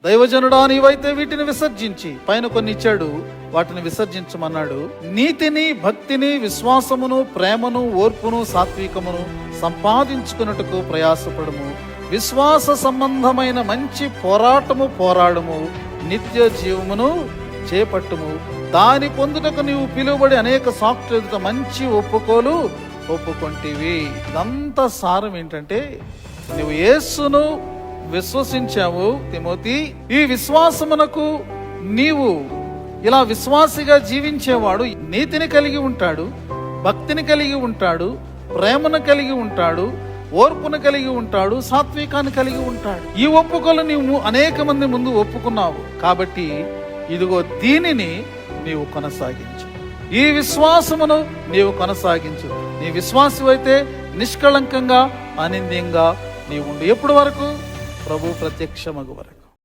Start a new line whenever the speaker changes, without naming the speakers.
దైవజనుడా, నీవైతే వీటిని విసర్జించి, పైన కొన్ని ఇచ్చాడు, వాటిని విసర్జించమన్నాడు. నీతిని, భక్తిని, విశ్వాసమును, ప్రేమను, ఓర్పును, సాత్వికమును సంపాదించుకున్నట్టుకు ప్రయాసపడము. విశ్వాస సంబంధమైన మంచి పోరాటము పోరాడము. నిత్య జీవమును చేపట్టుము. దాని పొందుటకు నీవు పిలువబడి అనేక సాక్షుల ఎదుట మంచి ఒప్పుకోలు ఒప్పుకొంటివి. ఇదంతా సారం ఏంటంటే, నువ్వు యేసును విశ్వసించావు తిమోతి. ఈ విశ్వాసమునకు నీవు ఇలా విశ్వాసిగా జీవించేవాడు నీతిని కలిగి ఉంటాడు, భక్తిని కలిగి ఉంటాడు, ప్రేమను కలిగి ఉంటాడు, ఓర్పును కలిగి ఉంటాడు, సాత్వికాన్ని కలిగి ఉంటాడు. ఈ ఒప్పుకోలు నీవు అనేక మంది ముందు ఒప్పుకున్నావు కాబట్టి ఇదిగో దీనిని నీవు కొనసాగించు. ఈ విశ్వాసమును నీవు కొనసాగించు. నీ విశ్వాసమైతే నిష్కళంకంగా, అనింద్యంగా నీవు ఉండు. ఎప్పటి వరకు? ప్రభు ప్రత్యక్షమగు వరకు.